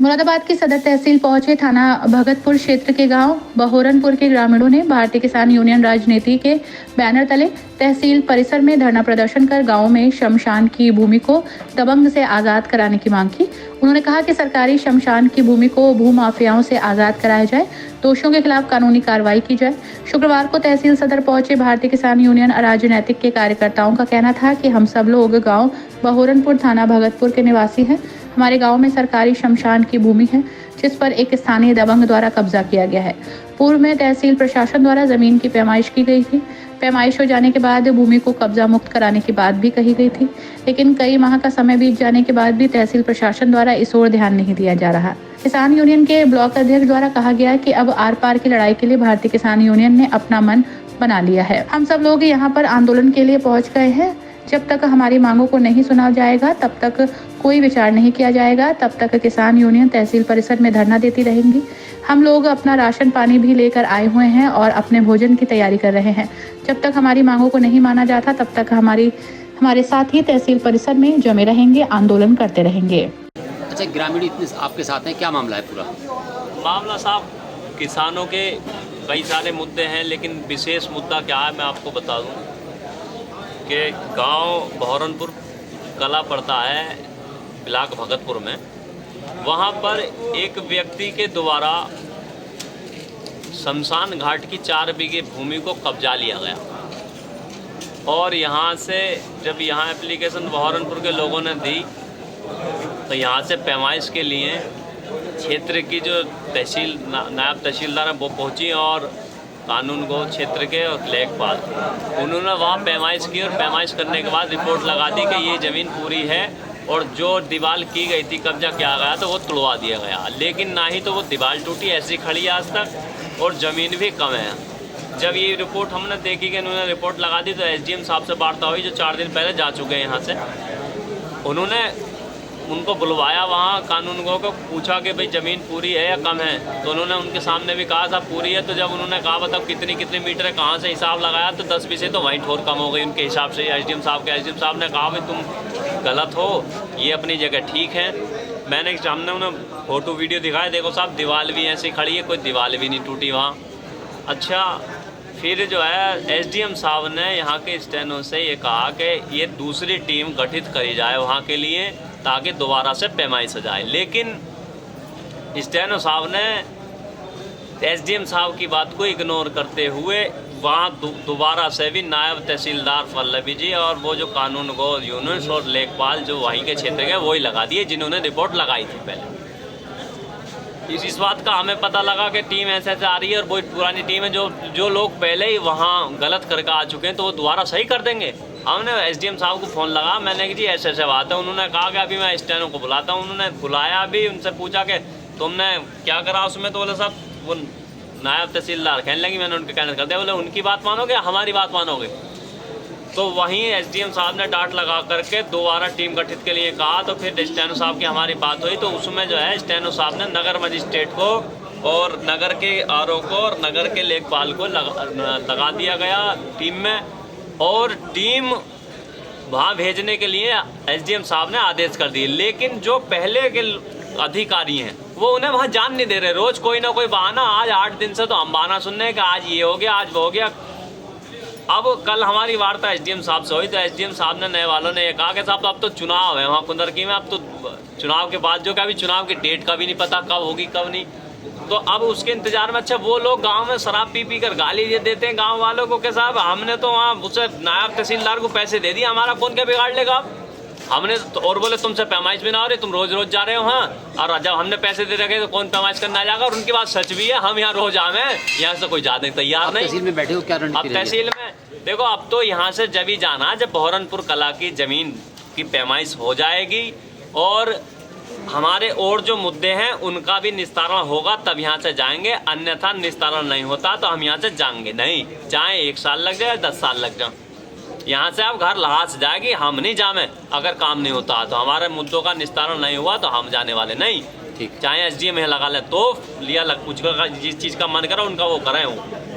मुरादाबाद की सदर तहसील पहुंचे थाना भगतपुर क्षेत्र के गांव बहोरनपुर के ग्रामीणों ने भारतीय किसान यूनियन राजनीति के बैनर तले तहसील परिसर में धरना प्रदर्शन कर गांव में शमशान की भूमि को दबंग से आजाद कराने की मांग की। उन्होंने कहा कि सरकारी शमशान की भूमि को भूमाफियाओं से आजाद कराया जाए, दोषियों के खिलाफ कानूनी कार्रवाई की जाए। शुक्रवार को तहसील सदर पहुंचे भारतीय किसान यूनियन राजनीतिक के कार्यकर्ताओं का कहना था कि हम सब लोग गाँव बहोरनपुर थाना भगतपुर के निवासी हैं। हमारे गांव में सरकारी शमशान की भूमि है जिस पर एक स्थानीय दबंग द्वारा कब्जा किया गया है। पूर्व में तहसील प्रशासन द्वारा जमीन की पैमाइश की गई थी। पैमाइश हो जाने के बाद भूमि को कब्जा मुक्त कराने की बात भी कही गई थी, लेकिन कई माह का समय बीत जाने के बाद भी तहसील प्रशासन द्वारा इस ओर ध्यान नहीं दिया जा रहा। किसान यूनियन के ब्लॉक अध्यक्ष द्वारा कहा गया कि अब आर पार की लड़ाई के लिए भारतीय किसान यूनियन ने अपना मन बना लिया है। हम सब लोग यहाँ पर आंदोलन के लिए पहुँच गए हैं। जब तक हमारी मांगों को नहीं सुना जाएगा तब तक कोई विचार नहीं किया जाएगा। तब तक किसान यूनियन तहसील परिसर में धरना देती रहेंगी। हम लोग अपना राशन पानी भी लेकर आए हुए हैं और अपने भोजन की तैयारी कर रहे हैं। जब तक हमारी मांगों को नहीं माना जाता तब तक हमारे साथ ही तहसील परिसर में जमे रहेंगे, आंदोलन करते रहेंगे। अच्छा, ग्रामीण इतने आपके साथ हैं, क्या मामला है पूरा? मामला साहब किसानों के कई सारे मुद्दे हैं, लेकिन विशेष मुद्दा क्या है मैं आपको बता दूं कि गांव बहोरनपुर कला पड़ता है ब्लॉक भगतपुर में। वहां पर एक व्यक्ति के द्वारा शमशान घाट की 4 बीघे भूमि को कब्जा लिया गया और यहां से जब यहां एप्लीकेशन बहोरनपुर के लोगों ने दी तो यहां से पैमाइश के लिए क्षेत्र की जो तहसील नायब तहसीलदार हैं वो पहुंची और कानून गो क्षेत्र के और लेखपाल उन्होंने वहाँ पैमाइश की और पैमाइश करने के बाद रिपोर्ट लगा दी कि ये ज़मीन पूरी है और जो दीवार की गई थी, कब्जा किया गया तो वो तोड़वा दिया गया। लेकिन ना ही तो वो दीवार टूटी, ऐसी खड़ी है आज तक, और ज़मीन भी कम है। जब ये रिपोर्ट हमने देखी कि उन्होंने रिपोर्ट लगा दी तो एसडीएम साहब से वार्ता हुई जो 4 दिन पहले जा चुके हैं यहाँ से। उन्होंने उनको बुलवाया, वहाँ कानून गो को पूछा कि भाई ज़मीन पूरी है या कम है, तो उन्होंने उनके सामने भी कहा था पूरी है। तो जब उन्होंने कहा बताओ कितनी मीटर है, कहाँ से हिसाब लगाया तो 10 बीसे तो वहीं ठोर कम हो गई उनके हिसाब से। एसडीएम साहब ने कहा भाई तुम गलत हो, ये अपनी जगह ठीक है। मैंने सामने उन्हें फ़ोटो वीडियो दिखाया, देखो साहब दीवार भी ऐसी खड़ी है, कोई दीवार भी नहीं टूटी वहाँ। अच्छा, फिर जो है एसडीएम साहब ने यहाँ के स्टेनो से ये कहा कि ये दूसरी टीम गठित करी जाए वहाँ के लिए ताकि दोबारा से पैमाइश हो जाए। लेकिन स्टेनो साहब ने एसडीएम साहब की बात को इग्नोर करते हुए वहाँ दोबारा से भी नायब तहसीलदार पल्लवी जी और वो जो कानून गो यूनियन और लेखपाल जो वहीं के क्षेत्र के वही लगा दिए जिन्होंने रिपोर्ट लगाई थी पहले। इस बात का हमें पता लगा कि टीम ऐसे आ रही है और वो पुरानी टीम है जो लोग पहले ही वहाँ गलत करके आ चुके हैं तो वो दोबारा सही कर देंगे। हमने एसडीएम साहब को फ़ोन लगा, मैंने कि जी ऐसे बात है। उन्होंने कहा कि अभी मैं स्टेनो को बुलाता हूँ। उन्होंने बुलाया भी, उनसे पूछा कि तुमने क्या करा उसमें, तो बोले साहब वो नायब तहसीलदार कहने लगी मैंने उनके कैंसिल कर दिया। बोले उनकी बात मानोगे हमारी बात मानोगे? तो वहीं एसडीएम साहब ने डांट लगा करके दोबारा टीम गठित के लिए कहा। तो फिर स्टेनो साहब की हमारी बात हुई तो उसमें जो है स्टेनो साहब ने नगर मजिस्ट्रेट को और नगर के आरओ को और नगर के लेखपाल को लगा दिया गया टीम में, और टीम वहाँ भेजने के लिए एसडीएम साहब ने आदेश कर दिए। लेकिन जो पहले के अधिकारी हैं वो उन्हें वहाँ जान नहीं दे रहे। रोज़ कोई ना कोई बहाना, आज 8 दिन से तो हम बहाना सुन रहे हैं कि आज ये हो गया, आज वो हो गया। अब कल हमारी वार्ता एसडीएम साहब से हुई तो एसडीएम साहब ने नए वालों ने ये कहा कि साहब अब तो चुनाव है वहाँ कुंदरकी में, अब तो चुनाव के बाद जो क्या अभी चुनाव की डेट का भी नहीं पता कब होगी कब नहीं, तो अब उसके इंतजार में। अच्छा, वो लोग गांव में शराब पी कर गाली दे देते हैं गांव वालों को कि साहब हमने तो वहाँ उसे नायब तहसीलदार को पैसे दे दिए, हमारा कौन क्या बिगाड़ लेगा हमने तो। और बोले तुमसे पैमाइश भी ना हो रही, तुम रोज जा रहे हो वहाँ, और जब हमने पैसे दे रखे तो कौन पैमाइश करना जाएगा। और उनकी बात सच भी है, हम यहाँ रोज आवे, यहाँ से कोई जाने तैयार नहीं। तहसील में बैठे हो क्या? अब तहसील में देखो, अब तो यहाँ से जब ही जाना जब बहोरनपुर कला की ज़मीन की पैमाइश हो जाएगी और हमारे और जो मुद्दे हैं उनका भी निस्तारण होगा तब यहाँ से जाएंगे, अन्यथा निस्तारण नहीं होता तो हम यहाँ से जाएंगे नहीं। चाहे 1 साल लग जाए 10 साल लग जाए, यहाँ से अब घर लहास जाएगी, हम नहीं जामे। अगर काम नहीं होता तो हमारे मुद्दों का निस्तारण नहीं हुआ तो हम जाने वाले नहीं। ठीक, चाहे एसडीएम में लगा ले तो लिया लग कुछ जिस चीज़ का मन करा उनका वो करें वो।